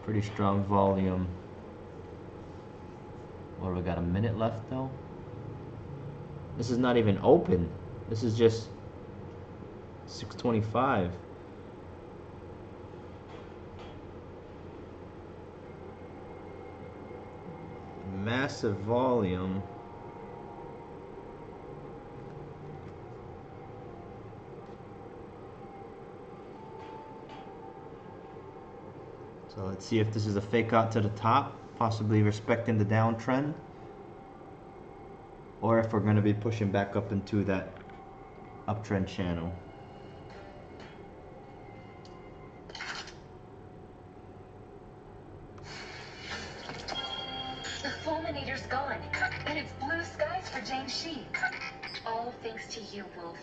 Pretty strong volume. What, we got a minute left though? This is not even open. This is just 6:25. Massive volume. So let's see if this is a fake out to the top, possibly respecting the downtrend, or if we're going to be pushing back up into that uptrend channel. The fulminator's gone, and it's blue skies for Jiangxi. All thanks to you, Wolf.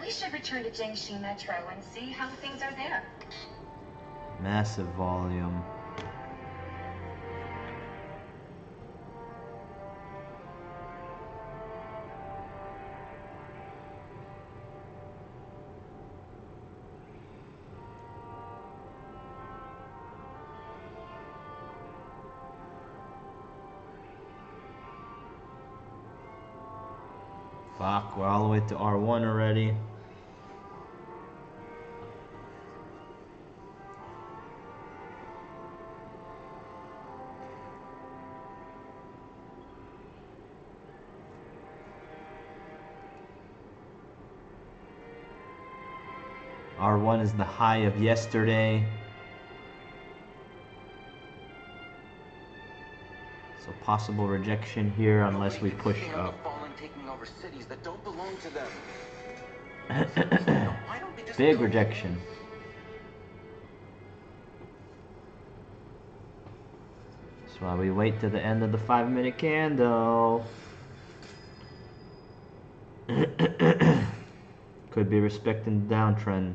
We should return to Jiangxi Metro and see how things are there. Massive volume. Fuck, we're all the way to R1 already. R1 is the high of yesterday. So possible rejection here unless we push up. Taking over cities that don't belong to them. Big rejection. That's why we wait to the end of the 5-minute candle. Could be respecting the downtrend.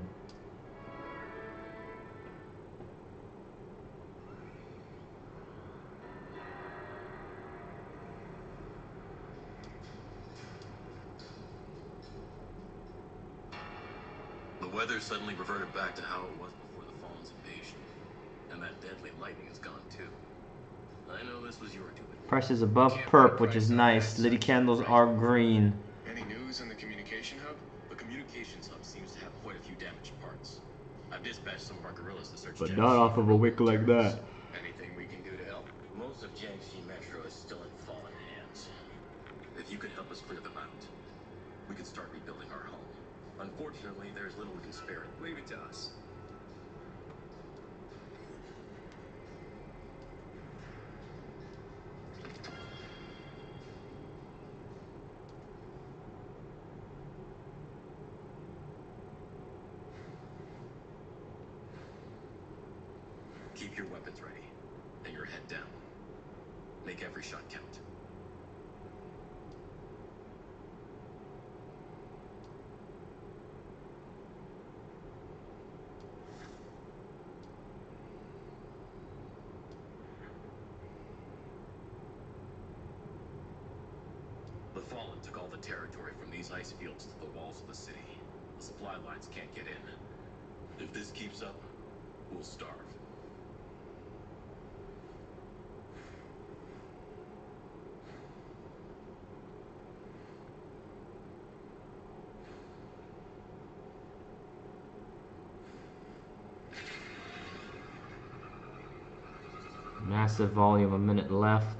The weather suddenly reverted back to how it was before the Fallen's invasion. And that deadly lightning is gone too. I know this was your doing. Price is above perp, which is nice. Liddy candles are green. Any news on the communication hub? The communications hub seems to have quite a few damaged parts. I've dispatched some of our guerrillas to search But Jiangxi not off of a wick like that. Anything we can do to help? Most of Jiangxi Metro is still in Fallen hands. If you could help us clear them out, we could start rebuilding our home. Unfortunately, there's little we can spare. Leave it to us. Keep your weapons ready, and your head down. Make every shot count. The Fallen took all the territory from these ice fields to the walls of the city. The supply lines can't get in. If this keeps up, we'll starve. Massive volume, a minute left.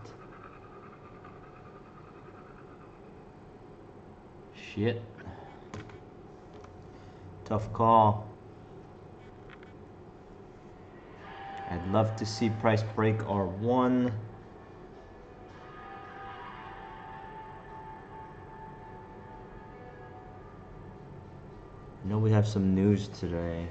Shit. Tough call. I'd love to see price break R1. I know we have some news today.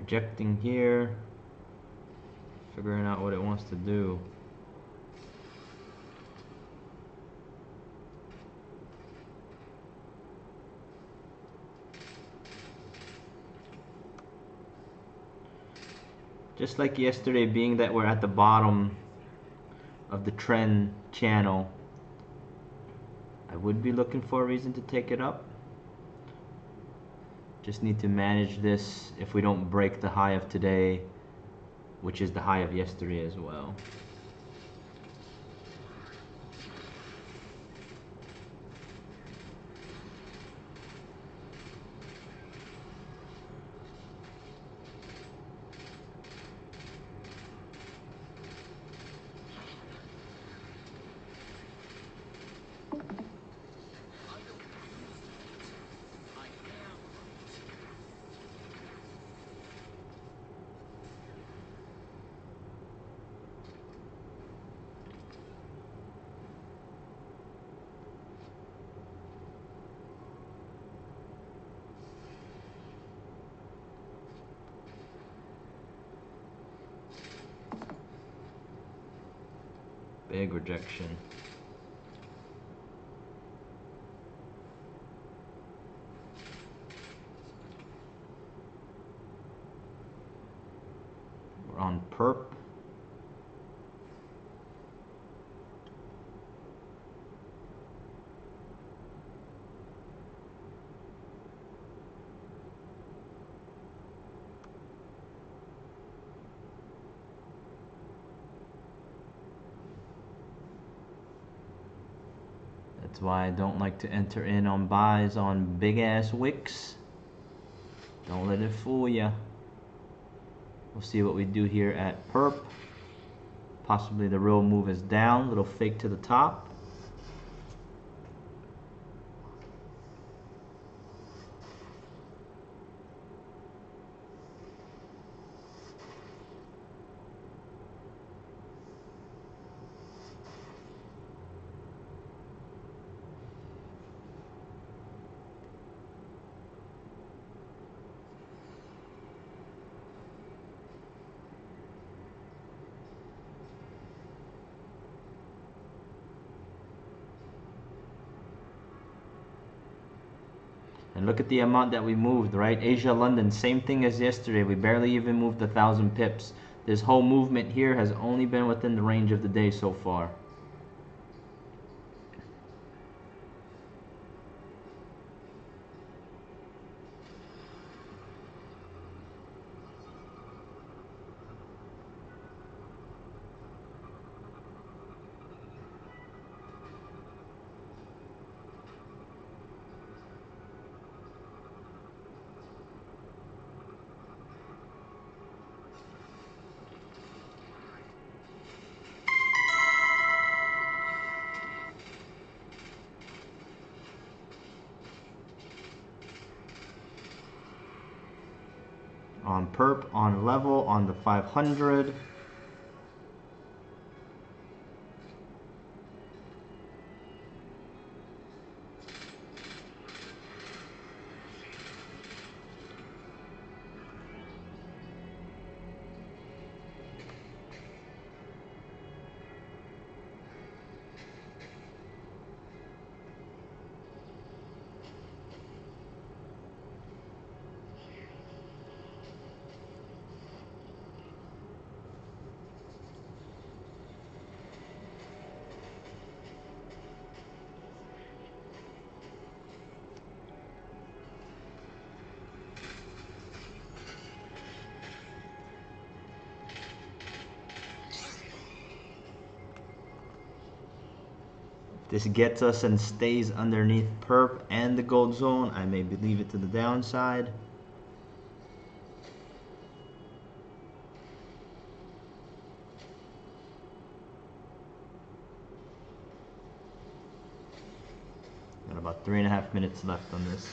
Rejecting here. Figuring out what it wants to do. Just like yesterday, being that we're at the bottom of the trend channel, I would be looking for a reason to take it up. Just need to manage this if we don't break the high of today, which is the high of yesterday as well. Big rejection. We're on perp. That's why I don't like to enter in on buys on big ass wicks. Don't let it fool ya. We'll see what we do here at perp. Possibly the real move is down, little fake to the top. And look at the amount that we moved, right? Asia, London, same thing as yesterday. We barely even moved 1,000 pips. This whole movement here has only been within the range of the day so far. On perp, on level, on the 500. This gets us and stays underneath perp and the gold zone. I may leave it to the downside. Got about 3.5 minutes left on this.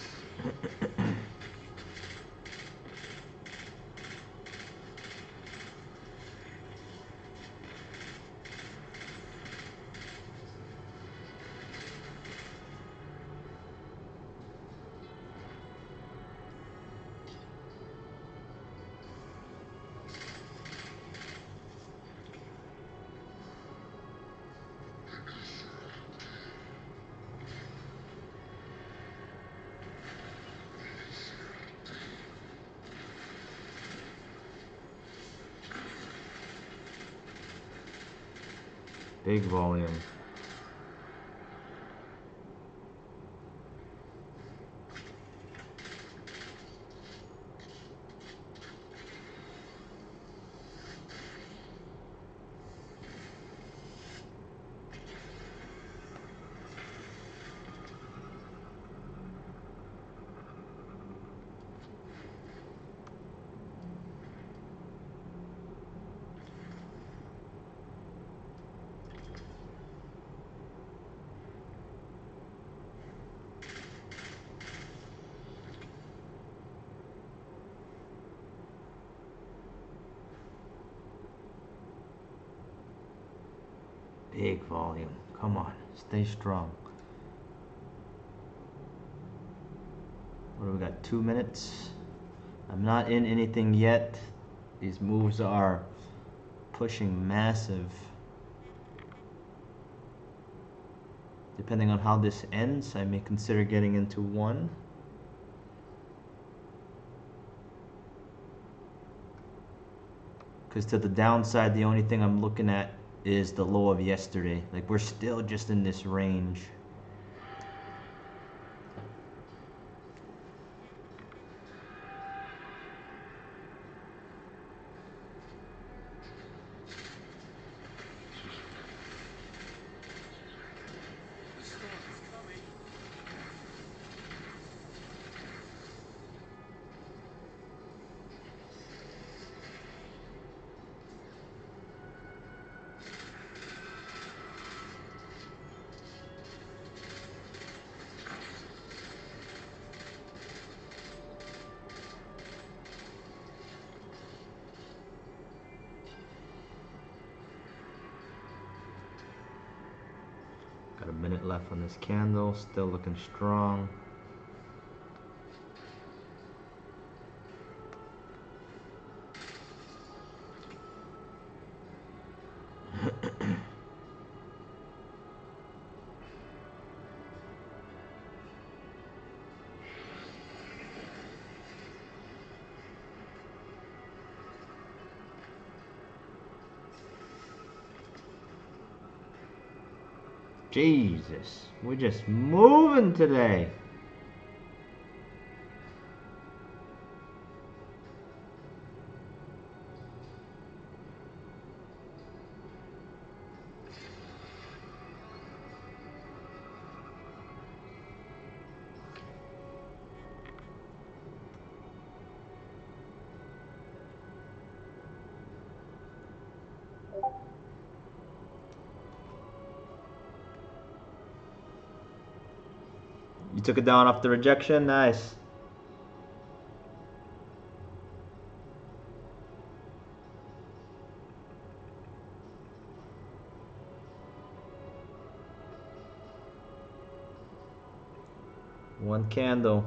Big volume. Big volume. Come on, stay strong. What do we got? 2 minutes. I'm not in anything yet. These moves are pushing massive. Depending on how this ends, I may consider getting into one. Because to the downside, the only thing I'm looking at is the low of yesterday. Like, we're still just in this range. The storm is coming. Got a minute left on this candle, still looking strong. Jesus, we're just moving today. You took it down off the rejection, nice. One candle.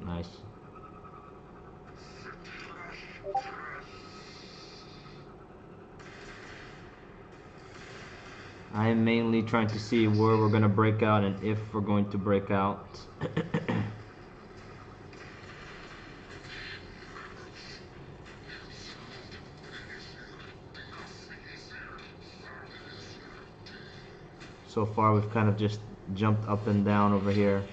Nice. I am mainly trying to see where we're going to break out and if we're going to break out. So far we've kind of just jumped up and down over here.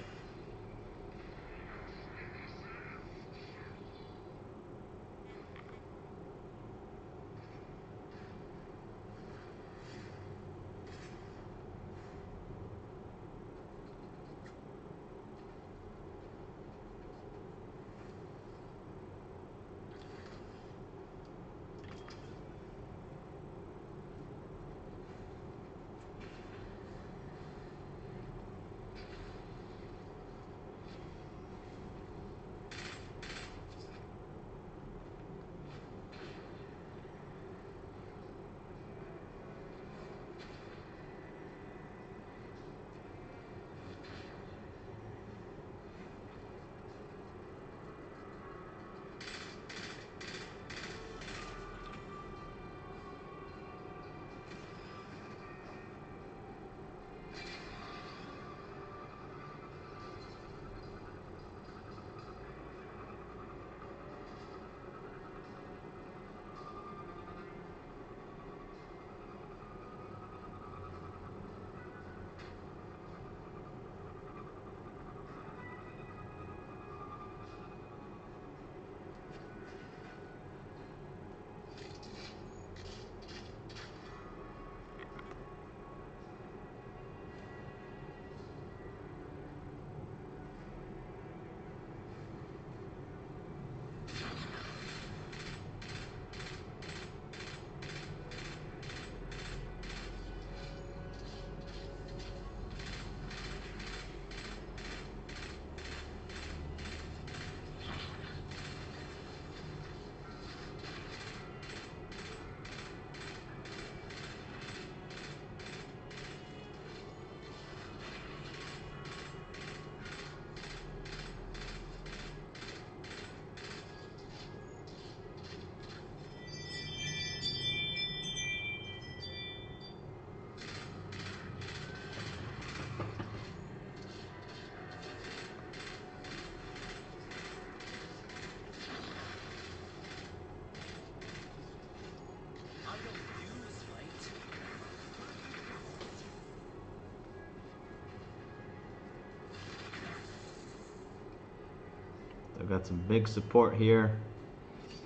So got some big support here.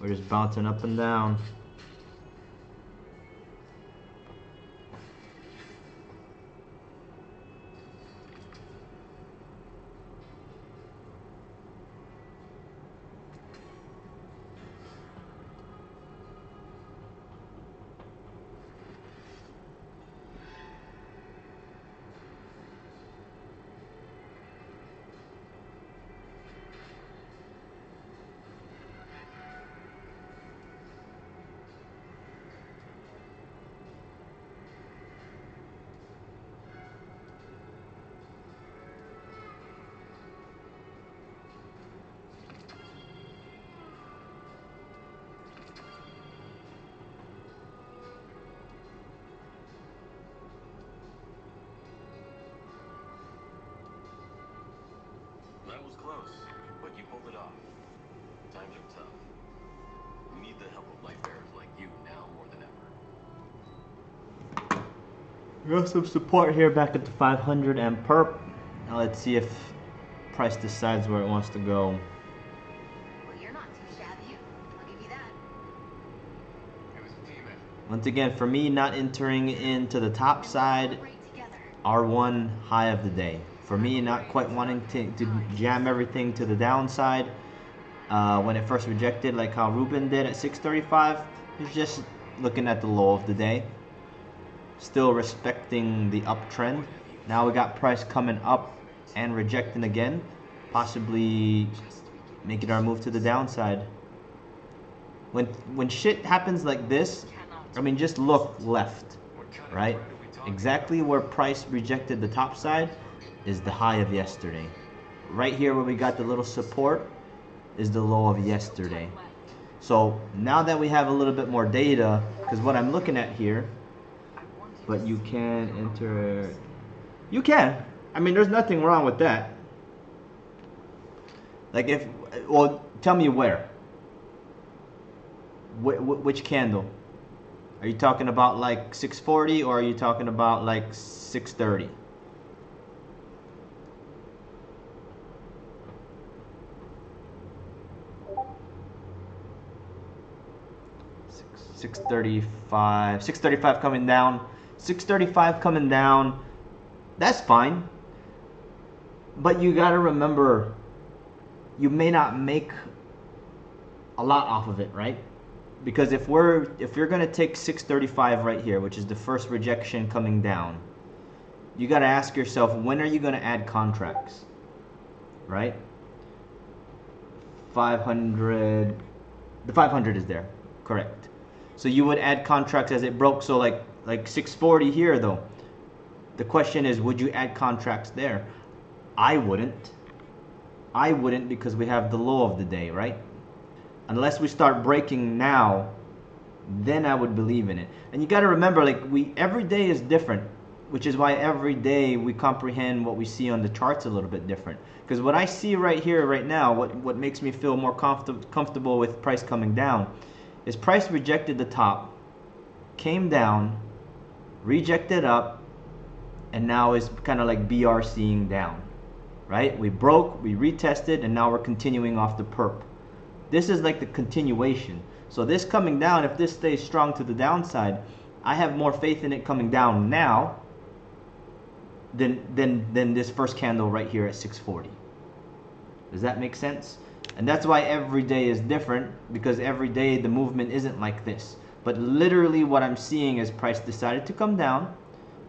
We're just bouncing up and down. That was close, but you pulled it off. Times are tough. We need the help of light bearers like you now more than ever. We got some support here back at the 500 and perp. Now let's see if price decides where it wants to go. Well, you're not too shabby. I'll give you that. It was a team effort. Once again, for me, not entering into the top side, Great together. R1 high of the day. For me, not quite wanting to jam everything to the downside. When it first rejected, like how Ruben did at 635, it's just looking at the low of the day. Still respecting the uptrend. Now we got price coming up and rejecting again, possibly making our move to the downside. When shit happens like this, I mean, just look left, right? Exactly where price rejected the top side is the high of yesterday. Right here where we got the little support is the low of yesterday. So now that we have a little bit more data, because what I'm looking at here, but you can enter, you can. I mean, there's nothing wrong with that. Like if, well, tell me where. Which candle? Are you talking about like 640 or are you talking about like 630? 635, 635 coming down, 635 coming down. That's fine. But you gotta remember, you may not make a lot off of it, right? Because if you're gonna take 635 right here, which is the first rejection coming down, you gotta ask yourself, when are you gonna add contracts, right? 500, the 500 is there, correct. So you would add contracts as it broke. So like 640 here though. The question is, would you add contracts there? I wouldn't. I wouldn't, because we have the low of the day, right? Unless we start breaking now, then I would believe in it. And you got to remember, like, every day is different, which is why every day we comprehend what we see on the charts a little bit different. Because what I see right here, right now, what makes me feel more comfortable with price coming down is price rejected the top, came down, rejected up, and now is kind of like BRCing down, right? We broke, we retested, and now we're continuing off the perp. This is like the continuation. So this coming down, if this stays strong to the downside, I have more faith in it coming down now than this first candle right here at 640. Does that make sense? And that's why every day is different, because every day the movement isn't like this. But literally what I'm seeing is price decided to come down,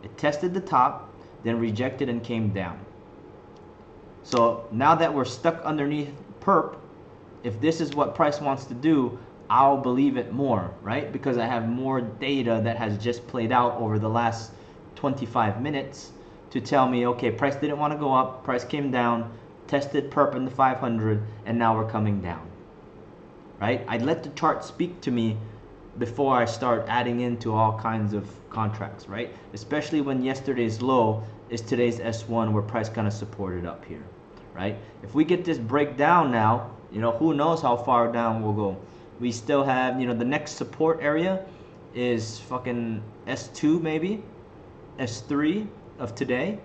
it tested the top, then rejected and came down. So now that we're stuck underneath perp, if this is what price wants to do, I'll believe it more, right? Because I have more data that has just played out over the last 25 minutes to tell me, okay, price didn't want to go up, price came down, tested perp in the 500, and now we're coming down, right? I'd let the chart speak to me before I start adding into all kinds of contracts, right? Especially when yesterday's low is today's S1, where price kind of supported up here, right? If we get this breakdown now, you know, who knows how far down we'll go. We still have, you know, the next support area is fucking S2 maybe, S3 of today.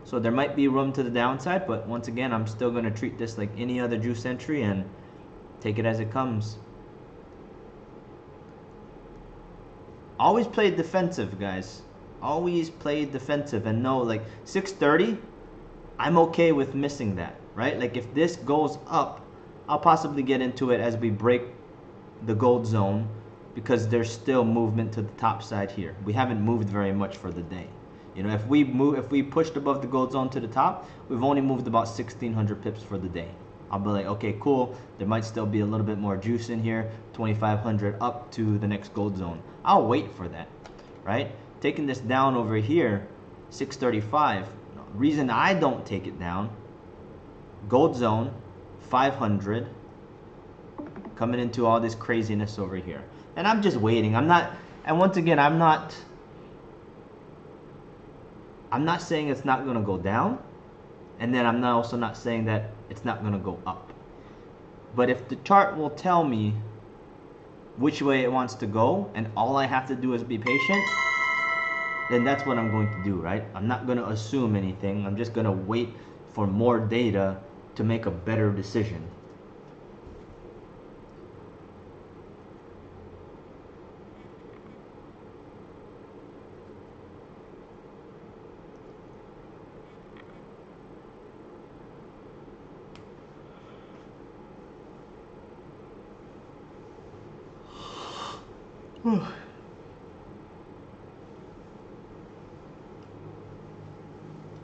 So there might be room to the downside, but once again, I'm still going to treat this like any other juice entry and take it as it comes. Always play defensive, guys. Always play defensive and know, like 630, I'm okay with missing that, right? Like if this goes up, I'll possibly get into it as we break the gold zone because there's still movement to the top side here. We haven't moved very much for the day. You know, if we pushed above the gold zone to the top, we've only moved about 1,600 pips for the day. I'll be like, okay, cool. There might still be a little bit more juice in here. 2,500 up to the next gold zone. I'll wait for that, right? Taking this down over here, 635. Reason I don't take it down, gold zone, 500. Coming into all this craziness over here. And I'm just waiting. I'm not, and once again, I'm not saying it's not going to go down. And then I'm also not saying that it's not going to go up. But if the chart will tell me which way it wants to go, and all I have to do is be patient, then that's what I'm going to do, right? I'm not going to assume anything. I'm just going to wait for more data to make a better decision.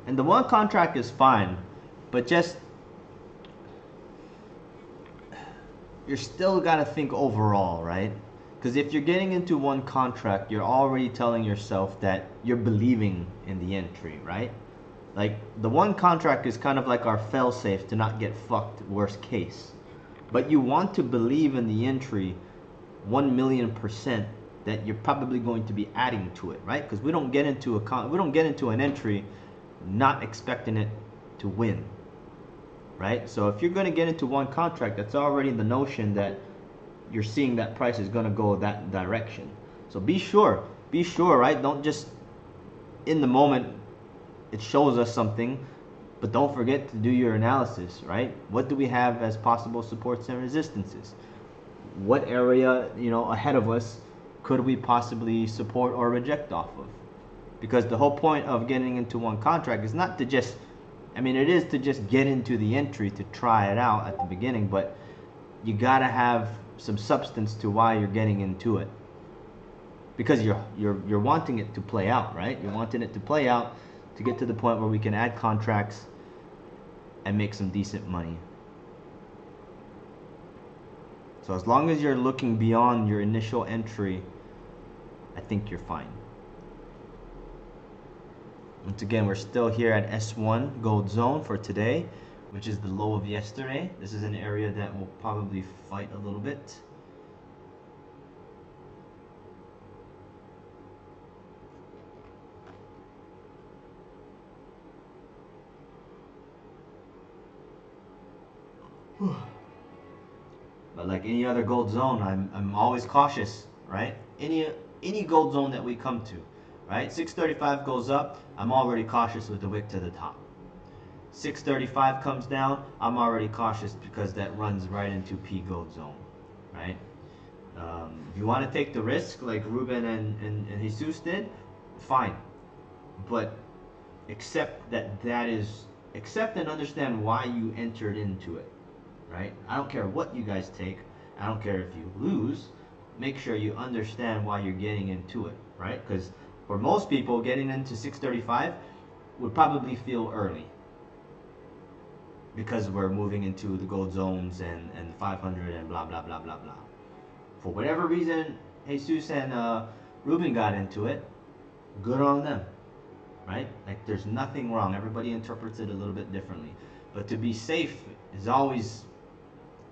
And the one contract is fine, but just you're still got to think overall, right? Because if you're getting into one contract, you're already telling yourself that you're believing in the entry, right? Like the one contract is kind of like our fail-safe to not get fucked worst case. But you want to believe in the entry 1,000,000% that you're probably going to be adding to it, right? Because we don't get into an entry not expecting it to win, right? So if you're going to get into one contract, that's already the notion that you're seeing that price is going to go that direction. So be sure, right? Don't just in the moment it shows us something, but don't forget to do your analysis, right? What do we have as possible supports and resistances? What area, you know, ahead of us could we possibly support or reject off of? Because the whole point of getting into one contract is not to just, I mean, it is to just get into the entry to try it out at the beginning, but you gotta have some substance to why you're getting into it. Because you're wanting it to play out, right? You're wanting it to play out to get to the point where we can add contracts and make some decent money. So as long as you're looking beyond your initial entry, I think you're fine. Once again, we're still here at S1 gold zone for today, which is the low of yesterday. This is an area that will probably fight a little bit. But like any other gold zone, I'm always cautious, right? Any gold zone that we come to, right? 635 goes up, I'm already cautious with the wick to the top. 635 comes down, I'm already cautious because that runs right into P gold zone, right? If you want to take the risk like Ruben and Jesus did, fine. But accept accept and understand why you entered into it, right? I don't care what you guys take. I don't care if you lose. Make sure you understand why you're getting into it, right? Because for most people, getting into 635 would probably feel early because we're moving into the gold zones and 500 and blah, blah, blah, blah, blah. For whatever reason, Jesus and Ruben got into it. Good on them, right? Like there's nothing wrong. Everybody interprets it a little bit differently. But to be safe is always,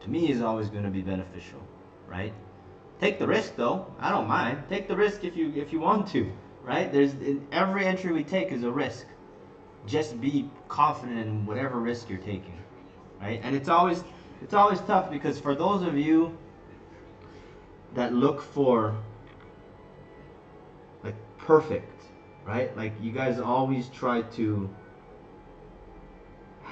to me, is always going to be beneficial, right? Take the risk though. I don't mind. Take the risk if you want to, right? In every entry we take is a risk. Just be confident in whatever risk you're taking, right? And it's always tough because for those of you that look for like perfect, right? Like you guys always try to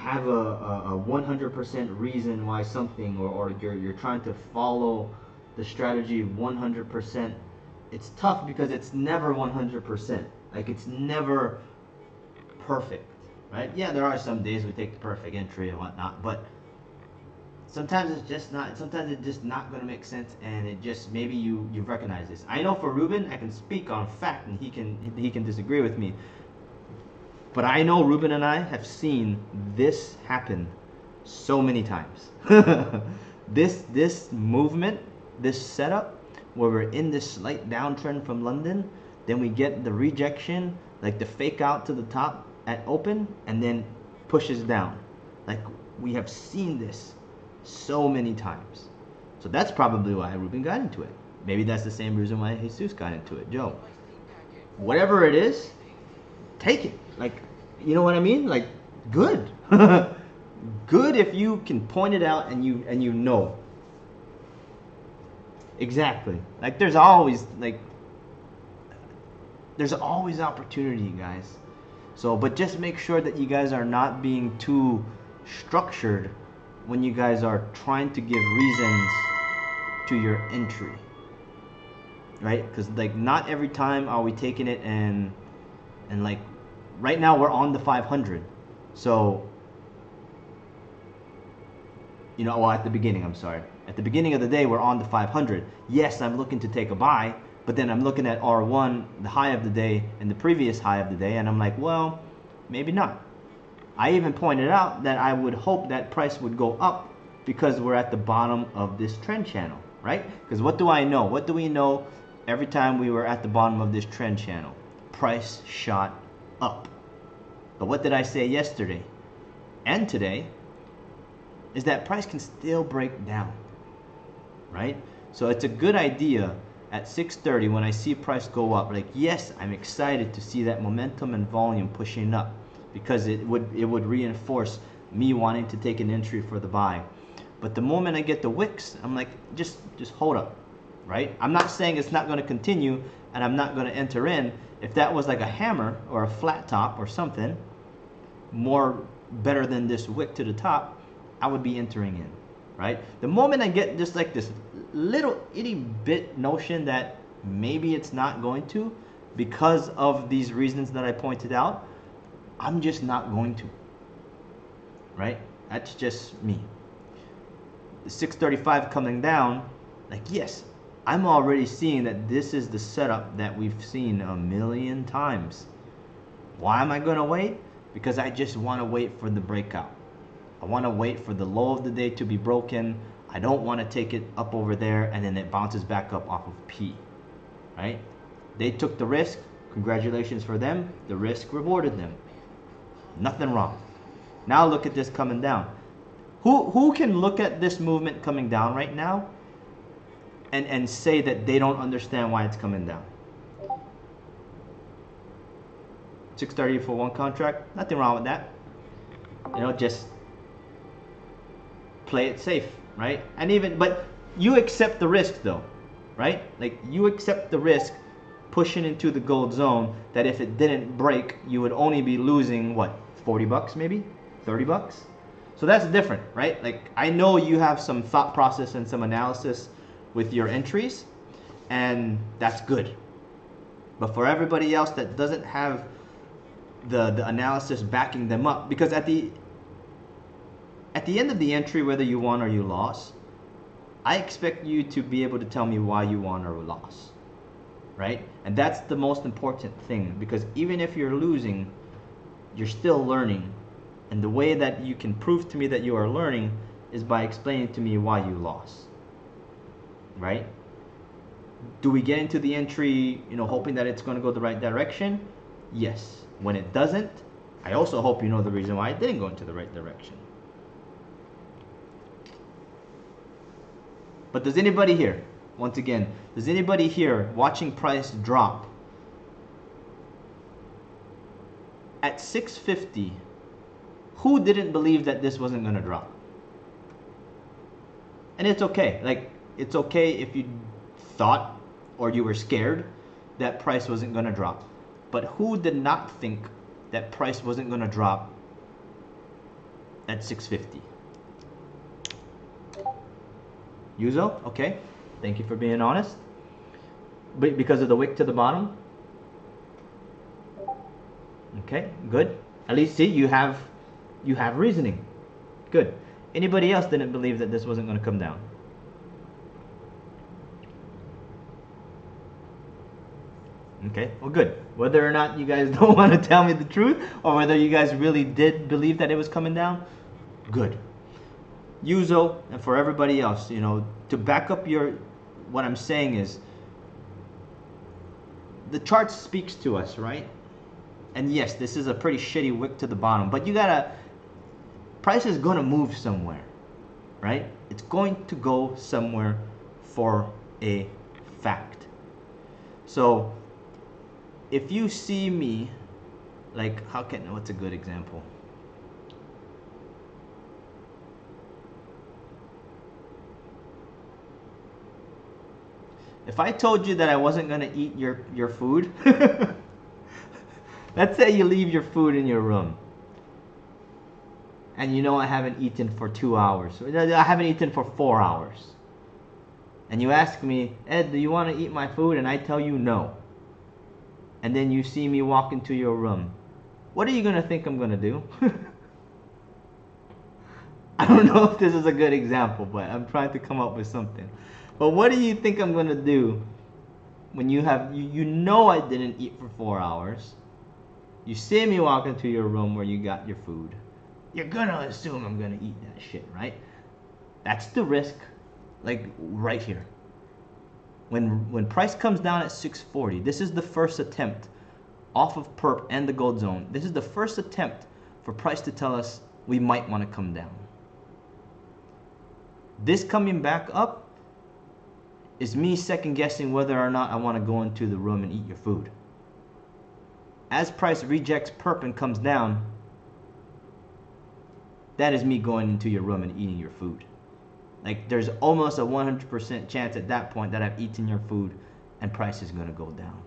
have a 100% reason why something, or you're trying to follow the strategy 100%. It's tough because it's never 100%. Like, it's never perfect, right? Yeah, there are some days we take the perfect entry and whatnot, but sometimes it's just not. Sometimes it's just not going to make sense, and it just, maybe you recognize this. I know for Ruben, I can speak on fact, and he can disagree with me. But I know Ruben and I have seen this happen so many times. This movement, this setup, where we're in this slight downtrend from London, then we get the rejection, like the fake out to the top at open, and then pushes down. Like, we have seen this so many times. So that's probably why Ruben got into it. Maybe that's the same reason why Jesus got into it. Joe, whatever it is, take it. Like, you know what I mean? Like, good. Good if you can point it out and you know. Exactly. Like, there's always opportunity, guys. So, but just make sure that you guys are not being too structured when you guys are trying to give reasons to your entry, right? Because, like, not every time are we taking it and like, right now we're on the 500. So, you know, well, at the beginning, I'm sorry. At the beginning of the day, we're on the 500. Yes, I'm looking to take a buy, but then I'm looking at R1, the high of the day, and the previous high of the day, and I'm like, well, maybe not. I even pointed out that I would hope that price would go up because we're at the bottom of this trend channel, right? Because what do I know? What do we know every time we were at the bottom of this trend channel? Price shot up. But what did I say yesterday and today is that price can still break down, right? So it's a good idea at 6:30 when I see price go up, like, yes, I'm excited to see that momentum and volume pushing up, because it would reinforce me wanting to take an entry for the buy. But the moment I get the wicks, I'm like, just hold up, right? I'm not saying it's not going to continue and I'm not going to enter in. If that was like a hammer or a flat top or something more better than this wick to the top, I would be entering in, right? The moment I get just like this little itty bit notion that maybe it's not going to, because of these reasons that I pointed out, I'm just not going to, right? That's just me. The 635 coming down, like, yes, I'm already seeing that this is the setup that we've seen a million times. Why am I going to wait? Because I just want to wait for the breakout. I want to wait for the low of the day to be broken. I don't want to take it up over there and then it bounces back up off of P, right? They took the risk. Congratulations for them. The risk rewarded them. Nothing wrong. Now look at this coming down. Who can look at this movement coming down right now and say that they don't understand why it's coming down? 630 for one contract. Nothing wrong with that. You know, just play it safe, right? And even, but you accept the risk though, right? Like, you accept the risk pushing into the gold zone, that if it didn't break, you would only be losing what, 40 bucks maybe, 30 bucks. So that's different, right? Like, I know you have some thought process and some analysis with your entries, and that's good. But for everybody else that doesn't have the analysis backing them up, because at the end of the entry, whether you won or you lost, I expect you to be able to tell me why you won or lost, right? And that's the most important thing, because even if you're losing, you're still learning. And the way that you can prove to me that you are learning is by explaining to me why you lost, right? Do we get into the entry, you know, hoping that it's going to go the right direction? Yes. When it doesn't, I also hope you know the reason why it didn't go into the right direction. But does anybody here, once again, does anybody here watching price drop at 650, who didn't believe that this wasn't going to drop? And it's okay. Like, it's okay if you thought or you were scared that price wasn't going to drop. But who did not think that price wasn't going to drop at 650. Yuzo, okay. Thank you for being honest. But because of the wick to the bottom. Okay, good. At least see you have reasoning. Good. Anybody else didn't believe that this wasn't going to come down? Okay, well good. Whether or not you guys don't want to tell me the truth, or whether you guys really did believe that it was coming down, good. Yuzo, and for everybody else, you know, to back up what I'm saying is, the chart speaks to us, right? And yes, this is a pretty shitty wick to the bottom, but you gotta, price is gonna move somewhere, right? It's going to go somewhere for a fact. So, if you see me, like, what's a good example? If I told you that I wasn't gonna eat your food, let's say you leave your food in your room, and you know I haven't eaten for 2 hours, I haven't eaten for 4 hours, and you ask me, Ed, do you want to eat my food? And I tell you no, and then you see me walk into your room, what are you gonna think I'm gonna do? I don't know if this is a good example, but I'm trying to come up with something. But what do you think I'm gonna do when you know I didn't eat for 4 hours? You see me walk into your room where you got your food. You're gonna assume I'm gonna eat that shit, right? That's the risk, like right here. When price comes down at 640, this is the first attempt off of perp and the gold zone. This is the first attempt for price to tell us we might want to come down. This coming back up is me second guessing whether or not I want to go into the room and eat your food. As price rejects perp and comes down, that is me going into your room and eating your food. Like, there's almost a 100% chance at that point that I've eaten your food and price is going to go down.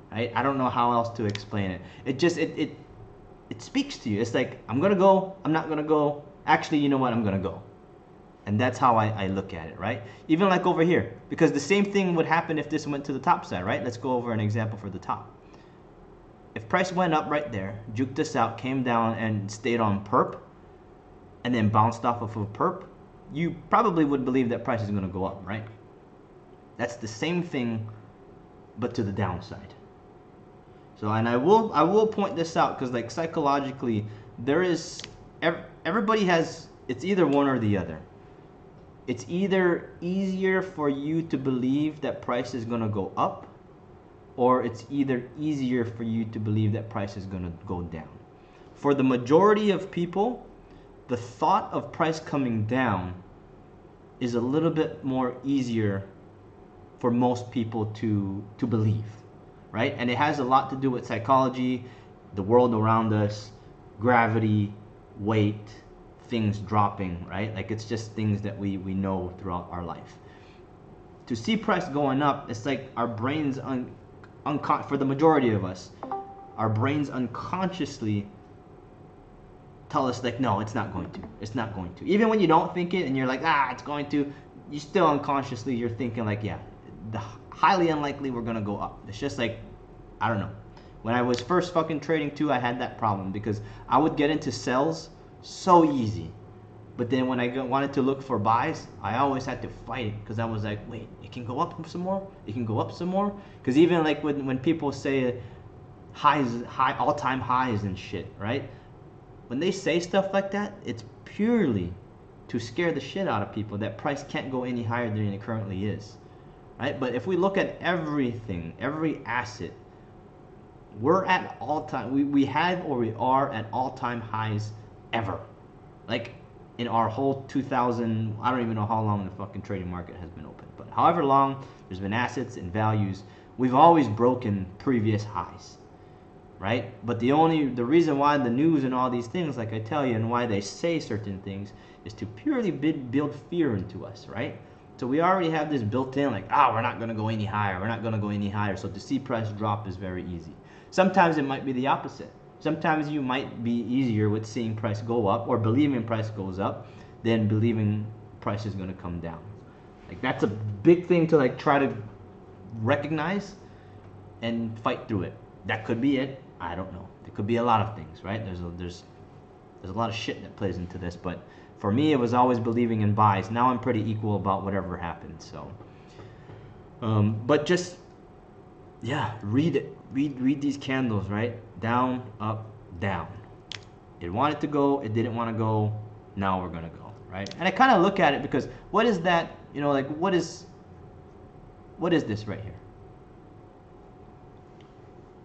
Right? I don't know how else to explain it. It just, it speaks to you. It's like, I'm going to go, I'm not going to go. Actually, you know what? I'm going to go. And that's how I look at it, right? Even like over here, because the same thing would happen if this went to the top side, right? Let's go over an example for the top. If price went up right there, juked us out, came down and stayed on perp, and then bounced off of perp, you probably would believe that price is going to go up, right? That's the same thing, but to the downside. So, and I will point this out because, like, psychologically, there is, everybody has, it's either one or the other. It's either easier for you to believe that price is going to go up, or it's either easier for you to believe that price is going to go down. For the majority of people, the thought of price coming down is a little bit more easier for most people to believe, right? And it has a lot to do with psychology, the world around us, gravity, weight, things dropping, right? Like, it's just things that we know throughout our life. To see price going up, it's like our brains, for the majority of us, our brains unconsciously tell us, like, no, it's not going to. It's not going to. Even when you don't think it and you're like, it's going to, you still unconsciously, you're thinking like, yeah, highly unlikely we're going to go up. It's just like, I don't know. When I was first fucking trading too, I had that problem because I would get into sells so easy. But then when I wanted to look for buys, I always had to fight it because I was like, wait, it can go up some more? It can go up some more? Because even like when people say all-time highs and shit, right? When they say stuff like that, it's purely to scare the shit out of people that price can't go any higher than it currently is, right? But if we look at everything, every asset, we're at all-time, we have or we are at all-time highs ever. Like, in our whole 2000, I don't even know how long the fucking trading market has been open, but however long there's been assets and values, we've always broken previous highs, right? But the reason why the news and all these things, like I tell you, and why they say certain things is to purely build fear into us, right? So we already have this built in, like, we're not going to go any higher, we're not going to go any higher. So to see price drop is very easy. Sometimes it might be the opposite. Sometimes you might be easier with seeing price go up or believing price goes up than believing price is going to come down. Like that's a big thing to like try to recognize and fight through it. That could be it. I don't know. It could be a lot of things, right? There's a lot of shit that plays into this, but for me it was always believing in buys. Now I'm pretty equal about whatever happens. So but just yeah, read it. Read these candles, right? Down, up, down. It wanted to go, it didn't want to go. Now we're gonna go, right? And I kind of look at it because what is that? You know, like what is this right here?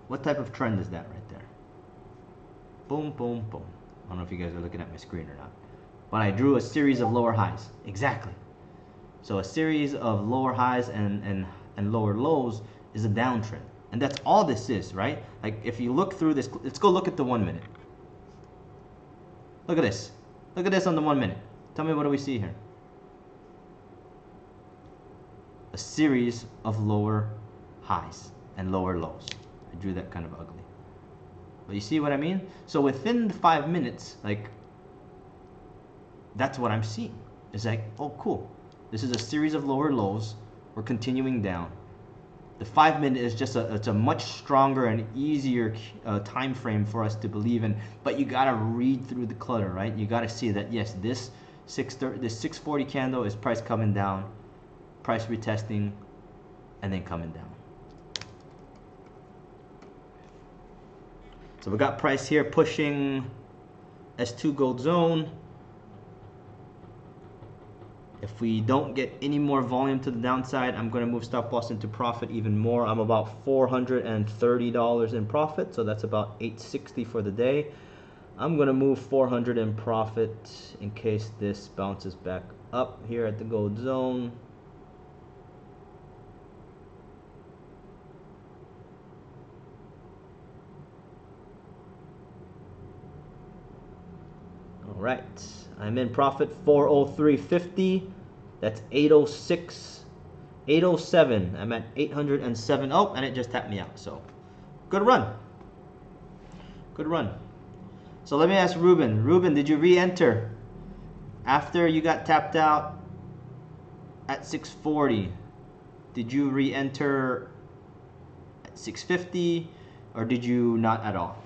What type of trend is that right there? Boom, boom, boom. I don't know if you guys are looking at my screen or not, but I drew a series of lower highs. Exactly. So a series of lower highs and lower lows is a downtrend. And that's all this is, right? Like if you look through this, let's go look at the 1 minute. Look at this. Look at this on the 1 minute. Tell me, what do we see here? A series of lower highs and lower lows. I drew that kind of ugly. But you see what I mean? So within the 5 minutes, like, that's what I'm seeing. It's like, oh, cool. This is a series of lower lows. We're continuing down. The 5 minute is just it's a much stronger and easier time frame for us to believe in. But you gotta read through the clutter, right? You gotta see that yes, this 640 candle is price coming down, price retesting, and then coming down. So we got price here pushing S2 gold zone. If we don't get any more volume to the downside, I'm going to move stop loss into profit even more. I'm about $430 in profit, so that's about $860 for the day. I'm going to move 400 in profit in case this bounces back up here at the gold zone. All right, I'm in profit 403.50. That's 806, 807. I'm at 807. Oh, and it just tapped me out. So, good run. Good run. So let me ask Ruben. Ruben, did you re-enter after you got tapped out at 640? Did you re-enter at 650, or did you not at all?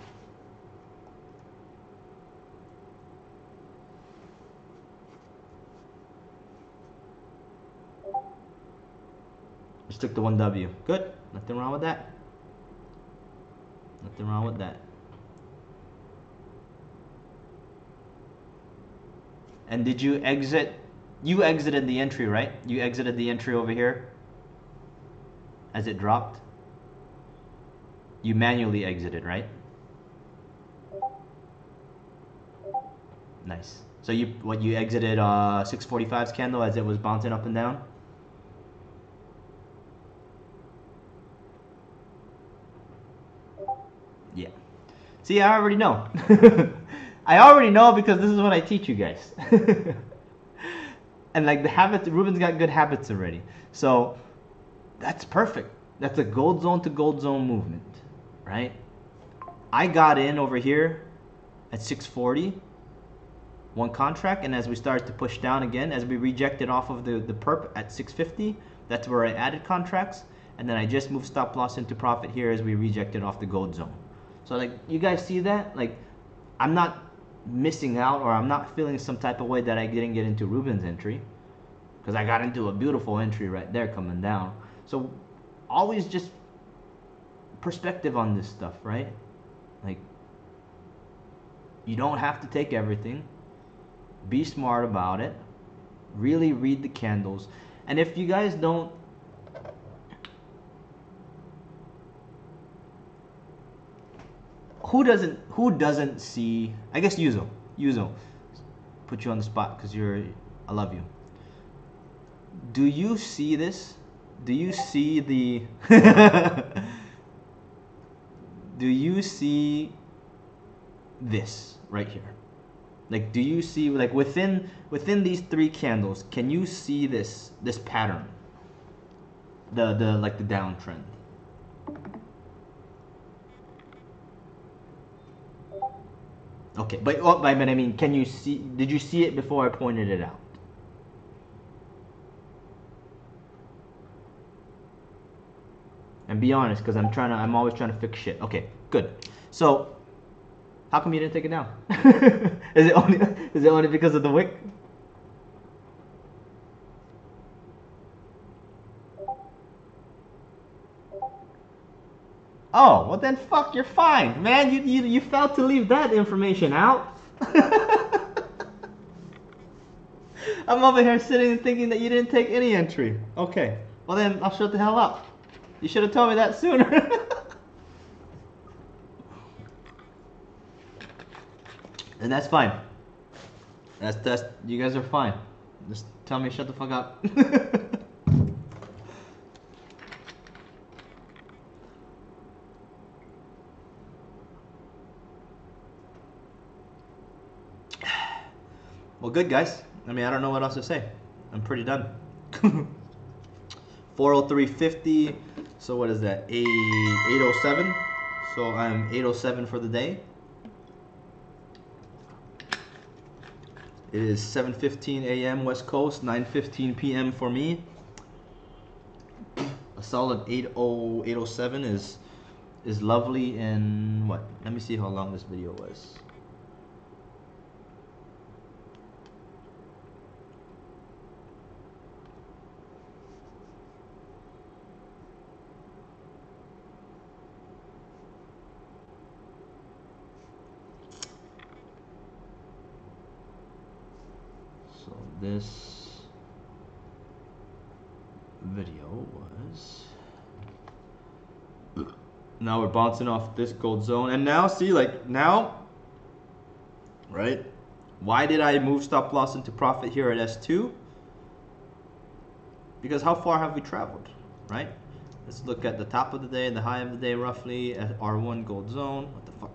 Just took the 1W. Good. Nothing wrong with that. Nothing wrong with that. And did you exit? You exited the entry, right? You exited the entry over here as it dropped. You manually exited, right? Nice. So you exited 645's candle as it was bouncing up and down? Yeah. See, I already know. I already know because this is what I teach you guys. And like the habits, Ruben's got good habits already. So that's perfect. That's a gold zone to gold zone movement, right? I got in over here at 640, one contract, and as we started to push down again, as we rejected off of the perp at 650, that's where I added contracts, and then I just moved stop loss into profit here as we rejected off the gold zone. So like, you guys see that? Like, I'm not missing out, or I'm not feeling some type of way that I didn't get into Ruben's entry, because I got into a beautiful entry right there coming down. So always just perspective on this stuff, right? Like, you don't have to take everything. Be smart about it. Really read the candles. And if you guys don't, who doesn't see, I guess Yuzo, put you on the spot because I love you. Do you see this? Do you see the do you see this right here? Like, do you see, like, within these three candles, can you see this pattern? The downtrend. Okay, but oh, but I mean, can you see? Did you see it before I pointed it out? And be honest, because I'm always trying to fix shit. Okay, good. So, how come you didn't take it down? Is it only because of the wick? Oh, well then fuck, you're fine. Man, you failed to leave that information out. I'm over here sitting and thinking that you didn't take any entry. Okay, well then I'll shut the hell up. You should have told me that sooner. And that's fine. That's you guys are fine. Just tell me shut the fuck up. Well, good guys. I mean, I don't know what else to say. I'm pretty done. 403.50. So what is that? 807. So I'm 807 for the day. It is 7:15 a.m. West Coast, 9:15 p.m. for me. A solid 807 is lovely. And what? Let me see how long this video was. So this video was, now we're bouncing off this gold zone, and now see, like now, right? Why did I move stop loss into profit here at S2? Because how far have we traveled, right? Let's look at the top of the day and the high of the day roughly at R1 gold zone. What the fuck?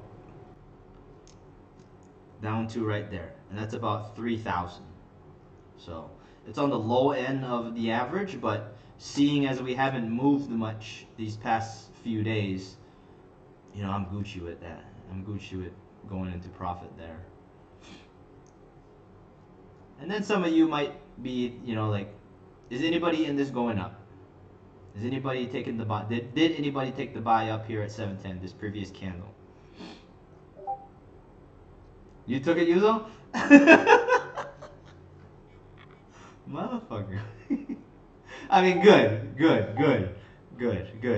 Down to right there, and that's about 3,000. So it's on the low end of the average, but seeing as we haven't moved much these past few days, you know, I'm Gucci with that. I'm Gucci with going into profit there. And then some of you might be, you know, like, is anybody in this going up? Is anybody taking the buy? Did anybody take the buy up here at 710, this previous candle? You took it, Yuzo? Motherfucker. I mean, good.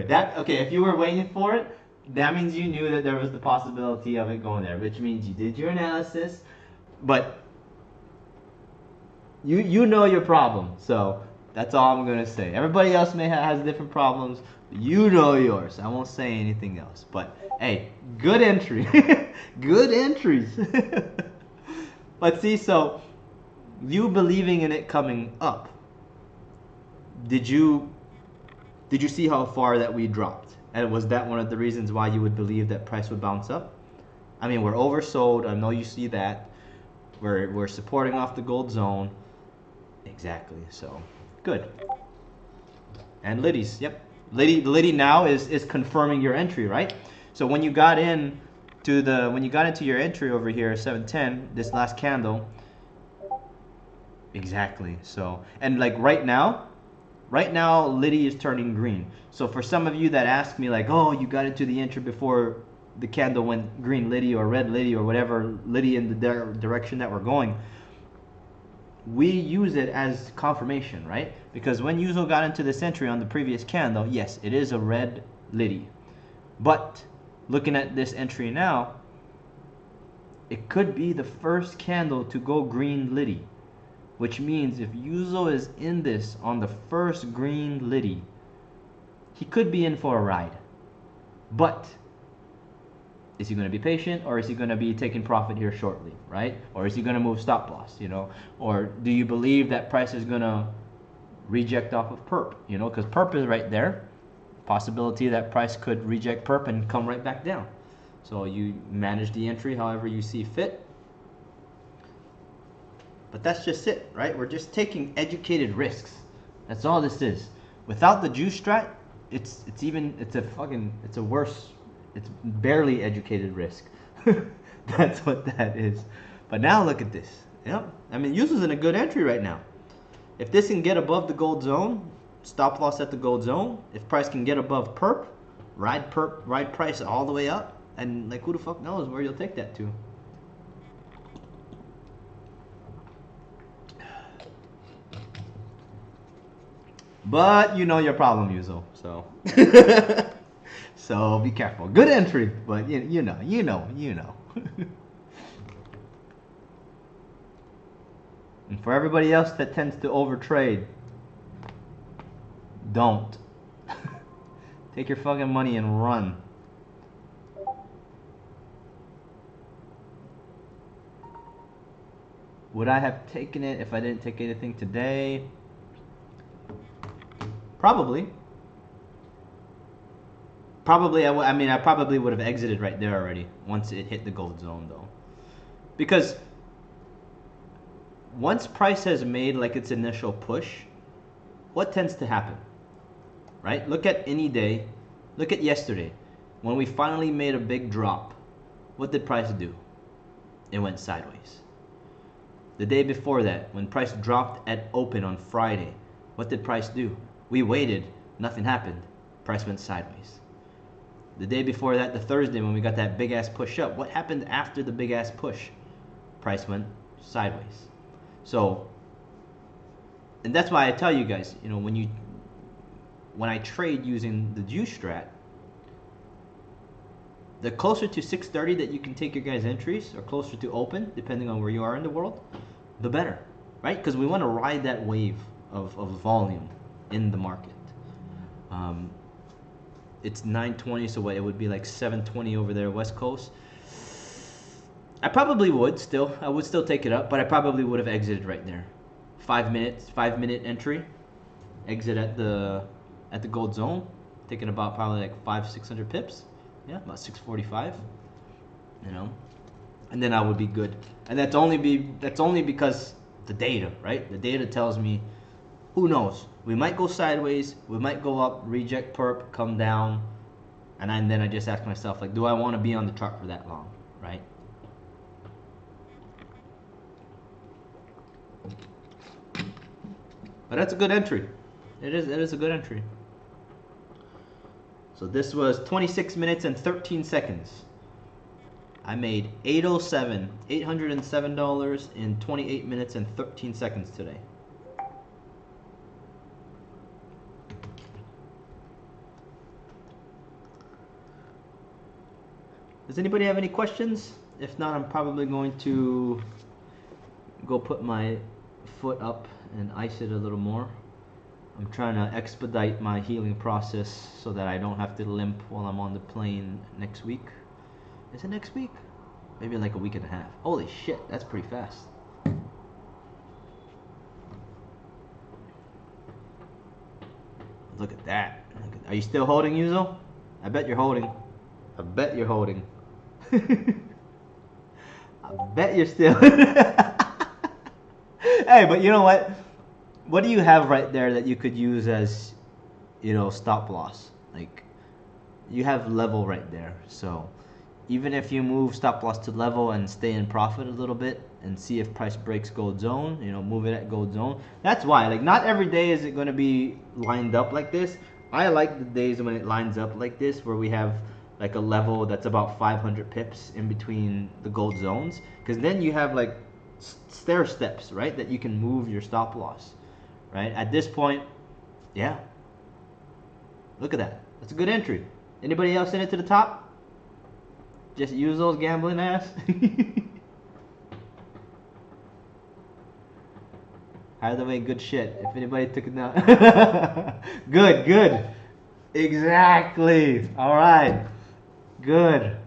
That, okay, if you were waiting for it, that means you knew that there was the possibility of it going there, which means you did your analysis, but you know your problem, so that's all I'm gonna say. Everybody else may has different problems, but you know yours. I won't say anything else, but hey, good entry. Good entries. Let's see, so you believing in it coming up, did you see how far that we dropped? And was that one of the reasons why you would believe that price would bounce up? I mean, we're oversold. I know you see that. We're supporting off the gold zone. Exactly. So good. And Liddy's, yep. Liddy now is confirming your entry, right? So when you got into your entry over here, 710, this last candle. Exactly. So, and like right now, Liddy is turning green. So for some of you that ask me like, oh, you got into the entry before the candle went green Liddy or red Liddy or whatever Liddy in the direction that we're going, we use it as confirmation, right? Because when Yuzo got into this entry on the previous candle, yes, it is a red Liddy. But looking at this entry now, it could be the first candle to go green Liddy. Which means if Yuzo is in this on the first green Liddy, he could be in for a ride. But is he going to be patient, or is he going to be taking profit here shortly, right? Or is he going to move stop loss, you know? Or do you believe that price is going to reject off of perp, you know? Because perp is right there. Possibility that price could reject perp and come right back down. So you manage the entry however you see fit. But that's just it, right? We're just taking educated risks. That's all this is. Without the juice strat, it's a worse, it's barely educated risk. That's what that is. But now look at this. Yep. I mean, Yuzo's in a good entry right now. If this can get above the gold zone, stop loss at the gold zone. If price can get above perp, ride price all the way up. And like, who the fuck knows where you'll take that to? But you know your problem, Yuzo. So, so be careful. Good entry, but you know. And for everybody else that tends to overtrade, don't. Take your fucking money and run. Would I have taken it if I didn't take anything today? Probably. Probably, I probably would have exited right there already once it hit the gold zone though. Because once price has made like its initial push, what tends to happen? Right? Look at any day. Look at yesterday. When we finally made a big drop, what did price do? It went sideways. The day before that, when price dropped at open on Friday, what did price do? We waited, nothing happened. Price went sideways. The day before that, the Thursday, when we got that big ass push up, what happened after the big ass push? Price went sideways. So, and that's why I tell you guys, you know, when I trade using the juice strat, the closer to 630 that you can take your guys' entries, or closer to open, depending on where you are in the world, the better, right? Because we want to ride that wave of volume in the market. It's 9:20, so what, it would be like 7:20 over there, West Coast. I probably would still. I would still take it up, but I probably would have exited right there. 5 minutes, 5-minute entry, exit at the gold zone, taking about probably like 500-600 pips. Yeah, about 645. You know, and then I would be good. And that's only because the data, right? The data tells me, who knows? We might go sideways, we might go up, reject perp, come down, and then I just ask myself, like, do I want to be on the chart for that long, right? But that's a good entry. It is a good entry. So this was 26 minutes and 13 seconds. I made $807 in 28 minutes and 13 seconds today. Does anybody have any questions? If not, I'm probably going to go put my foot up and ice it a little more. I'm trying to expedite my healing process so that I don't have to limp while I'm on the plane next week. Is it next week? Maybe like a week and a half. Holy shit, that's pretty fast. Look at that. Are you still holding, Yuzo? I bet you're holding. I bet you're holding. I bet you're still. Hey, but you know what? What do you have right there that you could use as, you know, stop loss? Like, you have level right there. So, even if you move stop loss to level and stay in profit a little bit and see if price breaks gold zone, you know, move it at gold zone. That's why, like, not every day is it going to be lined up like this. I like the days when it lines up like this, where we have like a level that's about 500 pips in between the gold zones, because then you have like stair steps, right, that you can move your stop loss, right? At this point, yeah, look at that. That's a good entry. Anybody else in it to the top? Just use those gambling ass. Either way, good shit. If anybody took it down. Good. Exactly. All right. Good.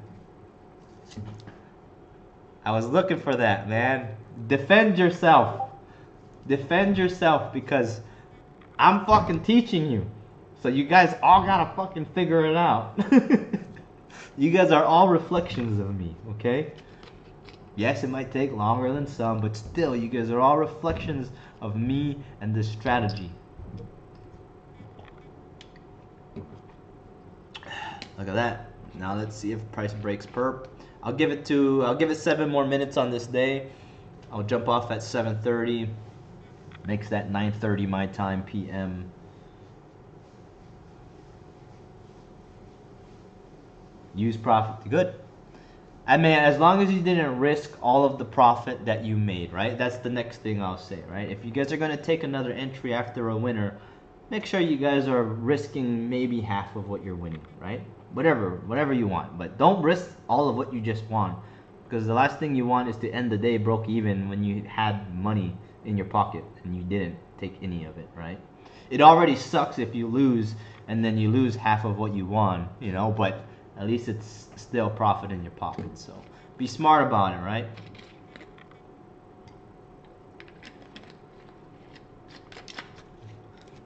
I was looking for that, man. Defend yourself. Defend yourself, because I'm fucking teaching you. So you guys all gotta fucking figure it out. You guys are all reflections of me, okay? Yes, it might take longer than some, but still, you guys are all reflections of me and this strategy. Look at that. Now let's see if price breaks perp. I'll give it 7 more minutes on this day. I'll jump off at 7:30. Makes that 9:30 my time PM. Use profit. Good. I mean, as long as you didn't risk all of the profit that you made, right? That's the next thing I'll say, right? If you guys are going to take another entry after a winner, make sure you guys are risking maybe half of what you're winning, right? Whatever you want. But don't risk all of what you just won. Because the last thing you want is to end the day broke even when you had money in your pocket and you didn't take any of it, right? It already sucks if you lose and then you lose half of what you won, you know, but at least it's still profit in your pocket. So be smart about it, right?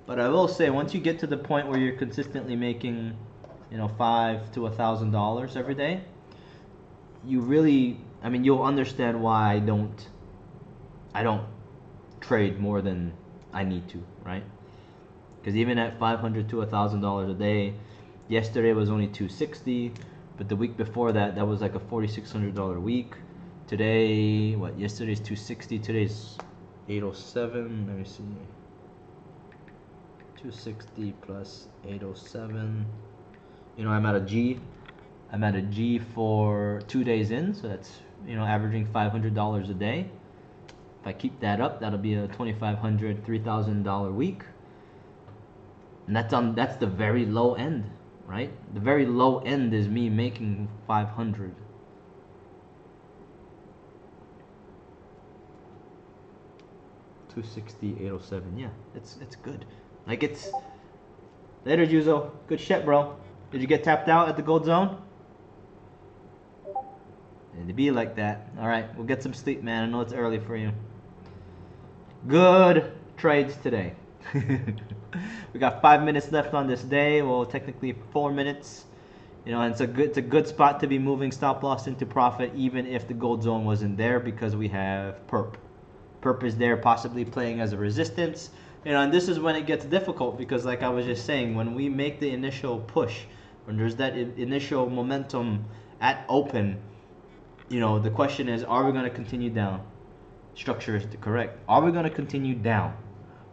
But I will say, once you get to the point where you're consistently making, you know, $500 to $1,000 every day, you really, I mean, you'll understand why I don't trade more than I need to, right? Because even at $500 to $1,000 a day, yesterday was only $260, but the week before that, that was like a $4,600 week. Today, what? Yesterday's $260. Today's $807. Let me see. 260 plus 807. You know, I'm at a G. I'm at a G for 2 days in, so that's, you know, averaging $500 a day. If I keep that up, that'll be a $2,500, $3,000 week. And that's the very low end, right? The very low end is me making 500. $260, 807. Yeah, it's good. Like, it's later, Juzo. Good shit, bro. Did you get tapped out at the gold zone? And to be like that. All right, we'll get some sleep, man. I know it's early for you. Good trades today. We got 5 minutes left on this day. Well, technically 4 minutes. You know, and it's a good spot to be moving stop loss into profit, even if the gold zone wasn't there, because we have perp. Perp is there, possibly playing as a resistance. You know, and this is when it gets difficult, because like I was just saying, when we make the initial push, when there's that initial momentum at open, you know, the question is, are we going to continue down? Structure is correct. Are we going to continue down?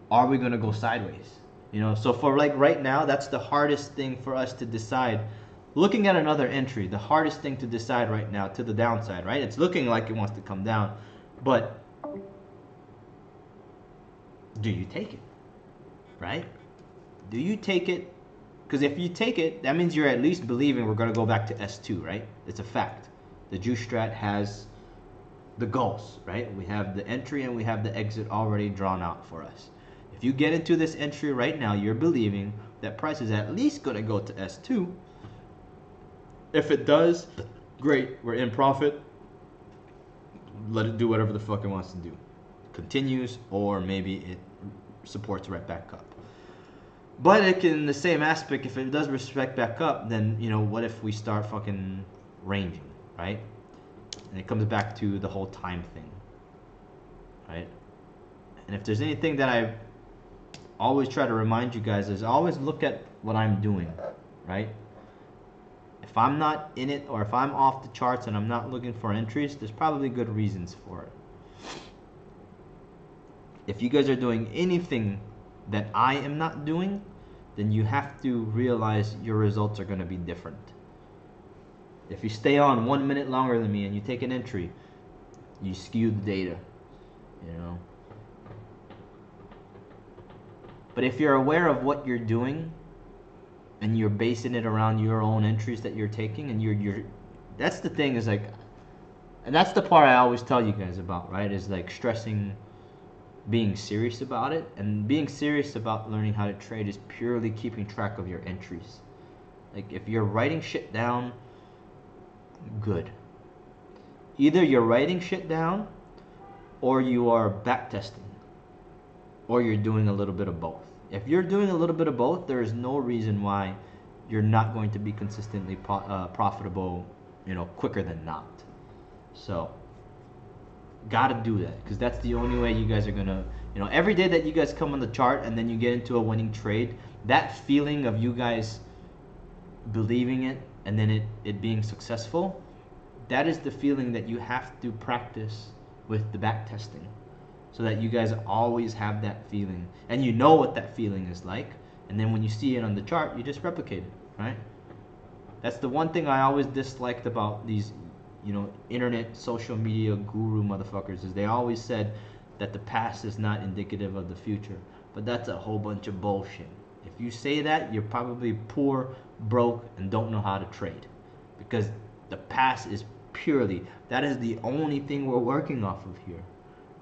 Are we going to go sideways? You know, so for like right now, that's the hardest thing for us to decide. Looking at another entry, the hardest thing to decide right now to the downside, right? It's looking like it wants to come down, but do you take it, right? Do you take it? Because if you take it, that means you're at least believing we're going to go back to S2, right? It's a fact. The juice strat has the goals, right? We have the entry and we have the exit already drawn out for us. If you get into this entry right now, you're believing that price is at least going to go to S2. If it does, great, we're in profit. Let it do whatever the fuck it wants to do. Continues, or maybe it supports right back up. But it can, in the same aspect, if it does respect back up, then, you know, what if we start fucking ranging, right? And it comes back to the whole time thing, right? And if there's anything that I always try to remind you guys is always look at what I'm doing, right? If I'm not in it, or if I'm off the charts and I'm not looking for entries, there's probably good reasons for it. If you guys are doing anything that I am not doing, then you have to realize your results are going to be different. If you stay on 1 minute longer than me and you take an entry, you skew the data, you know. But if you're aware of what you're doing and you're basing it around your own entries that you're taking, and you're that's the thing, is like, and that's the part I always tell you guys about, right? Is like stressing being serious about it, and being serious about learning how to trade is purely keeping track of your entries. Like, if you're writing shit down, good. Either you're writing shit down, or you are back testing, or you're doing a little bit of both. If you're doing a little bit of both, there is no reason why you're not going to be consistently profitable, you know, quicker than not. So gotta do that, because that's the only way you guys are gonna, you know, every day that you guys come on the chart and then you get into a winning trade, that feeling of you guys believing it and then it being successful, that is the feeling that you have to practice with the back testing, so that you guys always have that feeling and you know what that feeling is like, and then when you see it on the chart, you just replicate it, right? That's the one thing I always disliked about these, internet social media guru motherfuckers, is they always said that the past is not indicative of the future. But that's a whole bunch of bullshit. If you say that, you're probably poor, broke, and don't know how to trade. Because the past is that is the only thing we're working off of here,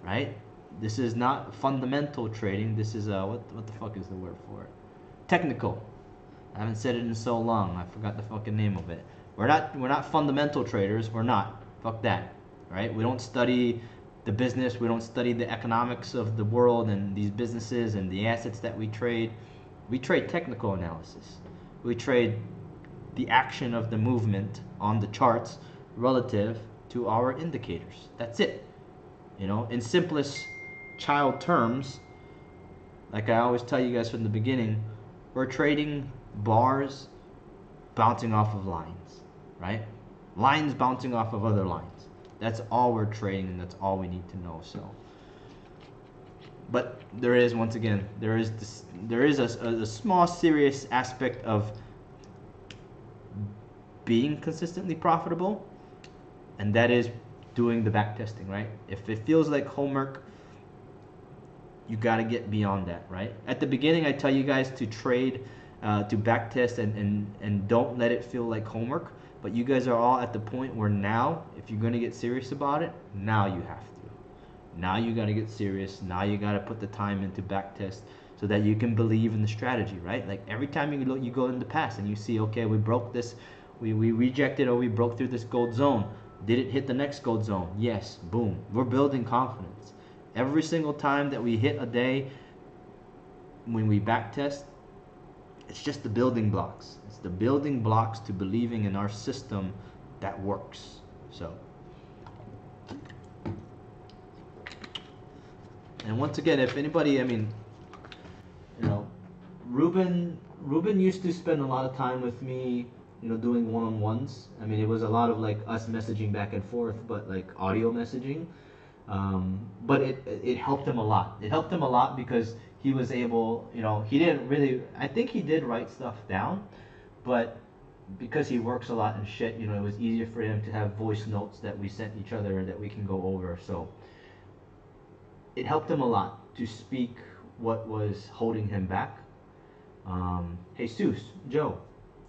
right? This is not fundamental trading. This is what the fuck is the word for it? Technical. I haven't said it in so long. I forgot the fucking name of it. We're not fundamental traders. We're not. Fuck that. Right? We don't study the business. We don't study the economics of the world and these businesses and the assets that we trade. We trade technical analysis. We trade the action of the movement on the charts relative to our indicators. That's it. In simplest child terms, like I always tell you guys from the beginning, we're trading bars bouncing off of lines, right? Lines bouncing off of other lines. That's all we're trading, and that's all we need to know. So, but there is, once again, there is a small serious aspect of being consistently profitable, and that is doing the back testing, right? If it feels like homework, you got to get beyond that, right? At the beginning, I tell you guys to trade, to back test, and don't let it feel like homework. But you guys are all at the point where now, if you're going to get serious about it, now you have to. Now you got to get serious. Now you got to put the time into back test so that you can believe in the strategy, right? Like every time you go in the past and you see, okay, we broke this, we rejected, or we broke through this gold zone. Did it hit the next gold zone? Yes. Boom. We're building confidence. Every single time that we hit a day, when we back test, it's just the building blocks. It's the building blocks to believing in our system that works. So, and once again, if anybody, Ruben used to spend a lot of time with me, doing one-on-ones. It was a lot of like us messaging back and forth, but like audio messaging. But it helped him a lot. It helped him a lot because he was able, he didn't really, I think he did write stuff down, but because he works a lot and shit, it was easier for him to have voice notes that we sent each other and that we can go over. So it helped him a lot to speak what was holding him back. Jesus, Joe,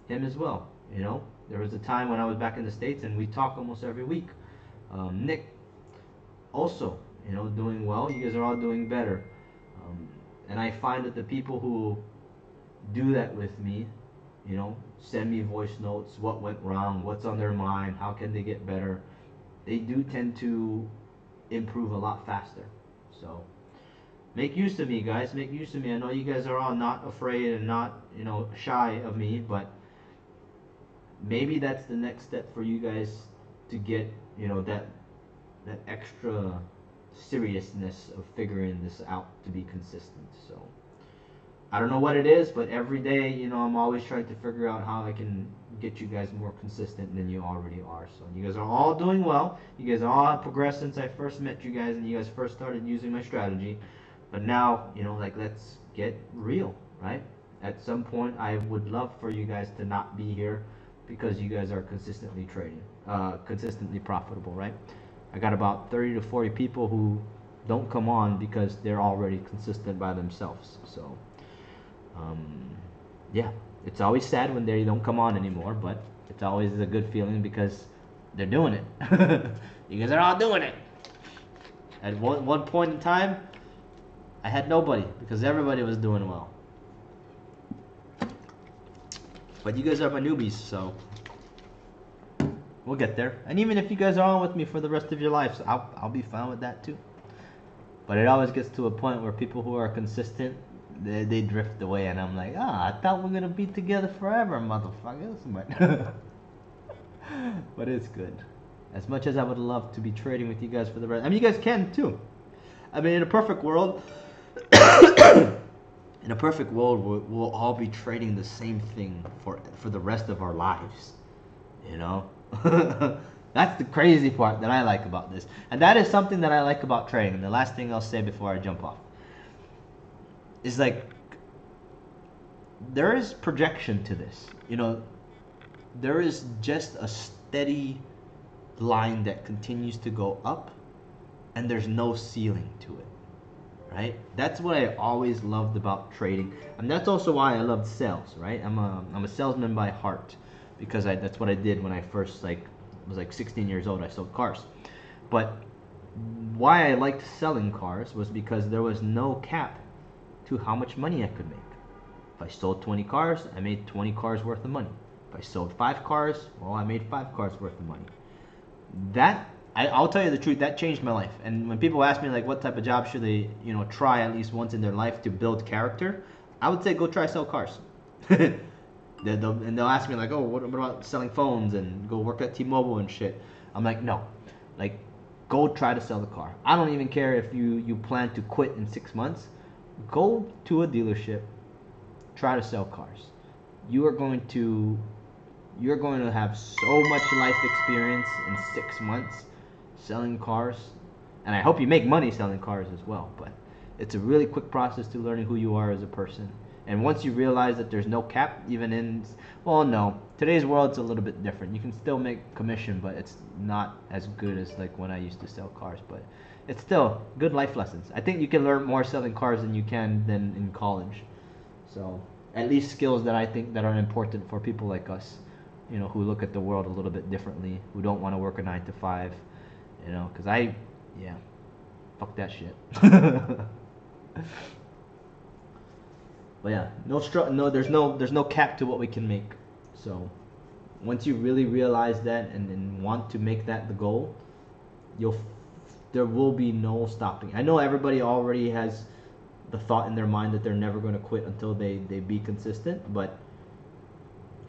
him as well. There was a time when I was back in the States and we talk almost every week. Nick, also, doing well. You guys are all doing better. And I find that the people who do that with me, send me voice notes, what went wrong, what's on their mind, how can they get better, they do tend to improve a lot faster. So make use of me, guys. Make use of me. I know you guys are all not afraid and not, shy of me, but maybe that's the next step for you guys to get, that extra seriousness of figuring this out to be consistent. So I don't know what it is, but every day, I'm always trying to figure out how I can get you guys more consistent than you already are. So you guys are all doing well. You guys all have progressed since I first met you guys and you guys first started using my strategy. But now, let's get real, right? At some point, I would love for you guys to not be here because you guys are consistently trading, consistently profitable, right? I got about 30 to 40 people who don't come on because they're already consistent by themselves. So, yeah, it's always sad when they don't come on anymore, but it's always a good feeling because they're doing it. You guys are all doing it. At one point in time, I had nobody because everybody was doing well. But you guys are my newbies, so we'll get there. And even if you guys are on with me for the rest of your lives, I'll be fine with that too. But it always gets to a point where people who are consistent, they drift away, and I'm like, I thought we're gonna be together forever, motherfuckers. But but it's good. As much as I would love to be trading with you guys for the rest, you guys can too. In a perfect world, we'll all be trading the same thing for the rest of our lives. That's the crazy part that I like about this. And that is something that I like about trading. And the last thing I'll say before I jump off is like, there is projection to this. You know, there is just a steady line that continues to go up, and there's no ceiling to it, right? That's what I always loved about trading, and that's also why I loved sales, right? I'm a salesman by heart, because that's what I did when I first was 16 years old. I sold cars. But why I liked selling cars was because there was no cap to how much money I could make. If I sold 20 cars, I made 20 cars worth of money. If I sold 5 cars, well, I made 5 cars worth of money. I'll tell you the truth, that changed my life. And when people ask me like what type of job should they, try at least once in their life to build character, I would say go try sell cars. And they'll ask me like, oh, what about selling phones and go work at T-Mobile and shit? I'm like, no, like go try to sell the car. I don't even care if you plan to quit in 6 months. Go to a dealership, try to sell cars. You're going to have so much life experience in 6 months selling cars, and I hope you make money selling cars as well. But it's a really quick process to learning who you are as a person. And once you realize that there's no cap, even in, well, no, today's world it's a little bit different. You can still make commission, but it's not as good as like when I used to sell cars. But it's still good life lessons. I think you can learn more selling cars than you can than in college. So at least skills that I think that are important for people like us, who look at the world a little bit differently, who don't want to work a 9 to 5, because fuck that shit. But yeah, there's no cap to what we can make. So once you really realize that and want to make that the goal, there will be no stopping. I know everybody already has the thought in their mind that they're never going to quit until they be consistent, but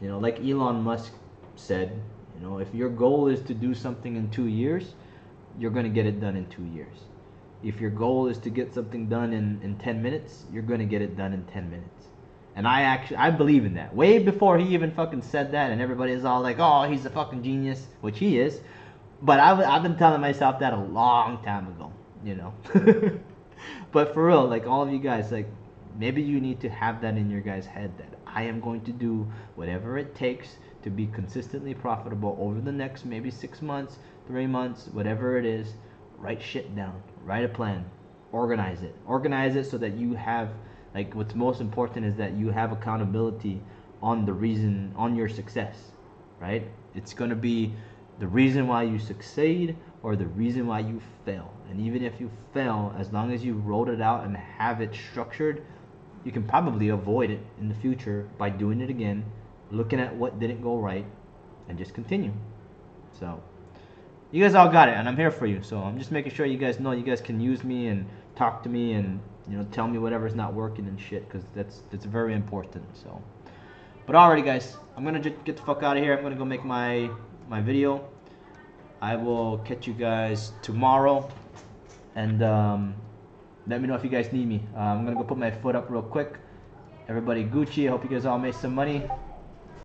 like Elon Musk said, if your goal is to do something in 2 years, you're going to get it done in 2 years. If your goal is to get something done in 10 minutes, you're going to get it done in 10 minutes. And I believe in that. Way before he even fucking said that, and everybody is all like, oh, he's a fucking genius, which he is. But I've been telling myself that a long time ago, But for real, like all of you guys, like maybe you need to have that in your guys' head that I am going to do whatever it takes to be consistently profitable over the next maybe 6 months, 3 months, whatever it is. Write shit down. Write a plan. Organize it so that you have, like, what's most important is that you have accountability on your success, right? It's going to be the reason why you succeed or the reason why you fail. And even if you fail, as long as you wrote it out and have it structured, you can probably avoid it in the future by doing it again, looking at what didn't go right, and just continue. So you guys all got it, and I'm here for you. So I'm just making sure you guys know you guys can use me and talk to me and tell me whatever's not working and shit, because that's very important. So, but alrighty guys, I'm gonna just get the fuck out of here. I'm gonna go make my video. I will catch you guys tomorrow, and let me know if you guys need me. I'm gonna go put my foot up real quick. Everybody Gucci, I hope you guys all made some money.